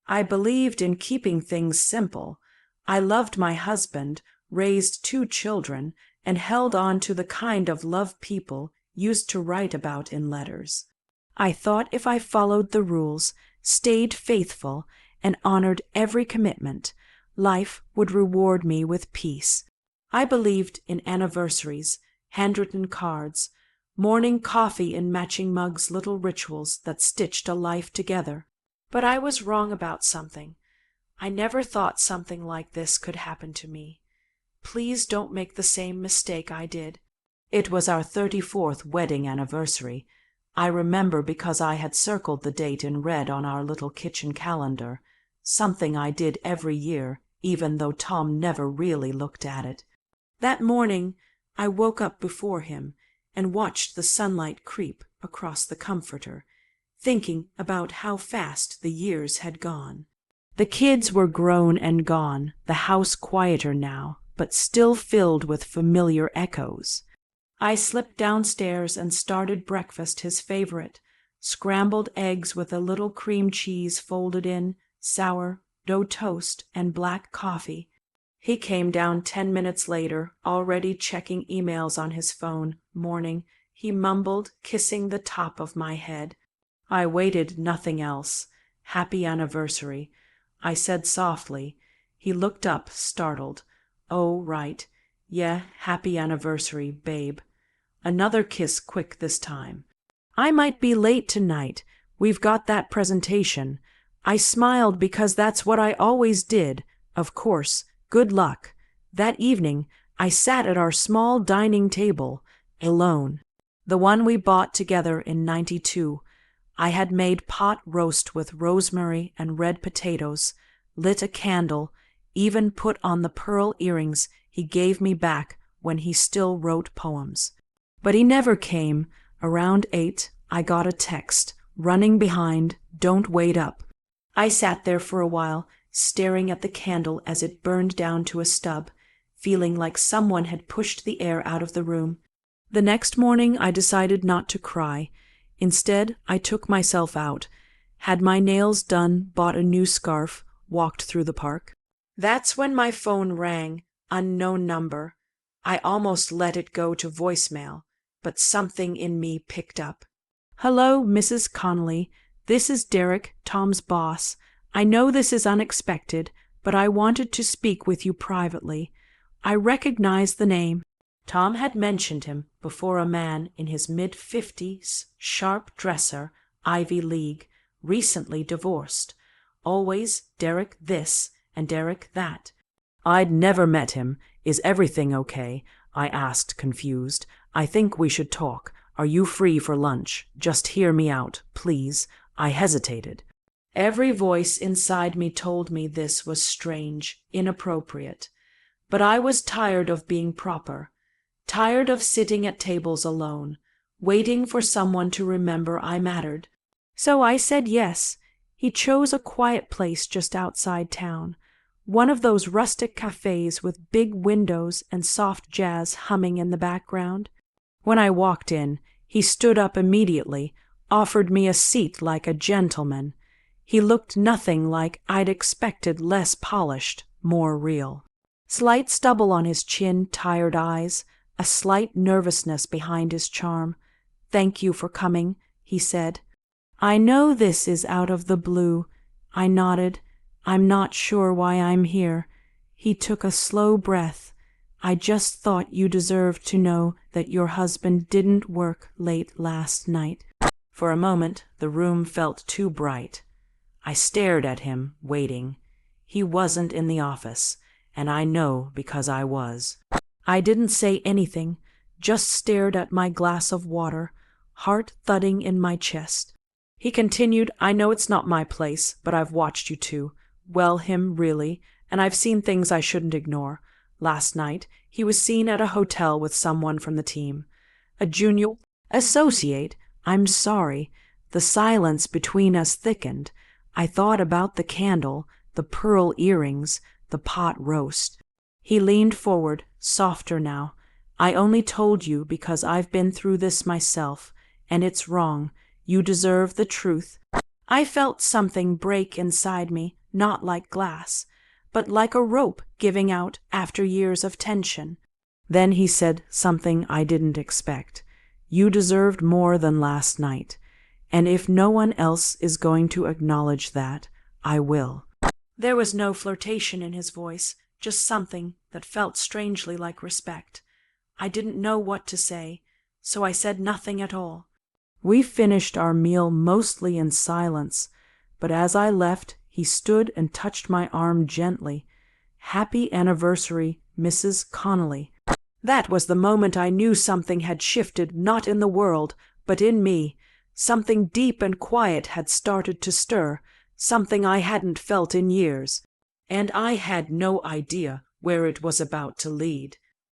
I believed in keeping things simple. I loved my husband, raised 2 children, and held on to the kind of love people used to write about in letters. I thought if I followed the rules, stayed faithful, and honored every commitment, life would reward me with peace. I believed in anniversaries, handwritten cards, morning coffee in matching mugs, little rituals that stitched a life together. But I was wrong about something. I never thought something like this could happen to me. Please don't make the same mistake I did. It was our 34th wedding anniversary. I remember because I had circled the date in red on our little kitchen calendar, something I did every year, even though Tom never really looked at it. That morning I woke up before him and watched the sunlight creep across the comforter, thinking about how fast the years had gone. The kids were grown and gone, the house quieter now, but still filled with familiar echoes. I slipped downstairs and started breakfast, his favorite, scrambled eggs with a little cream cheese folded in, sour dough toast, and black coffee. He came down 10 minutes later, already checking emails on his phone. Morning, he mumbled, kissing the top of my head. I waited nothing else. Happy anniversary, I said softly. He looked up, startled. Oh, right. Yeah, happy anniversary, babe. Another kiss, quick this time. I might be late tonight. We've got that presentation. I smiled because that's what I always did. Of course, good luck. That evening, I sat at our small dining table, alone. The one we bought together in '92. I had made pot roast with rosemary and red potatoes, lit a candle, even put on the pearl earrings he gave me back when he still wrote poems. But he never came. Around 8, I got a text, running behind, don't wait up. I sat there for a while, staring at the candle as it burned down to a stub, feeling like someone had pushed the air out of the room. The next morning I decided not to cry. Instead, I took myself out, had my nails done, bought a new scarf, walked through the park. That's when my phone rang, unknown number. I almost let it go to voicemail, but something in me picked up. Hello, Mrs. Connolly. This is Derek, Tom's boss. I know this is unexpected, but I wanted to speak with you privately. I recognize the name. Tom had mentioned him before, a man in his mid-50s, sharp dresser, Ivy League, recently divorced. Always Derek this and Derek that. I'd never met him. Is everything okay? I asked, confused. I think we should talk. Are you free for lunch? Just hear me out, please. I hesitated. Every voice inside me told me this was strange, inappropriate. But I was tired of being proper, tired of sitting at tables alone, waiting for someone to remember I mattered. So I said yes. He chose a quiet place just outside town, one of those rustic cafes with big windows and soft jazz humming in the background. When I walked in, he stood up immediately, offered me a seat like a gentleman. He looked nothing like I'd expected, less polished, more real. Slight stubble on his chin, tired eyes, a slight nervousness behind his charm. Thank you for coming, he said. I know this is out of the blue. I nodded. I'm not sure why I'm here. He took a slow breath. I just thought you deserved to know that your husband didn't work late last night. For a moment, the room felt too bright. I stared at him, waiting. He wasn't in the office, and I know because I was. I didn't say anything, just stared at my glass of water, heart thudding in my chest. He continued, I know it's not my place, but I've watched you two. Well, him, really, and I've seen things I shouldn't ignore. Last night, he was seen at a hotel with someone from the team. A junior associate. I'm sorry. The silence between us thickened. I thought about the candle, the pearl earrings, the pot roast. He leaned forward, softer now. I only told you because I've been through this myself, and it's wrong. You deserve the truth. I felt something break inside me, not like glass, but like a rope giving out after years of tension. Then he said something I didn't expect. You deserved more than last night, and if no one else is going to acknowledge that, I will. There was no flirtation in his voice, just something that felt strangely like respect. I didn't know what to say, so I said nothing at all. We finished our meal mostly in silence, but as I left, he stood and touched my arm gently. Happy anniversary, Mrs. Connolly. That was the moment I knew something had shifted, not in the world, but in me. Something deep and quiet had started to stir, something I hadn't felt in years, and I had no idea where it was about to lead.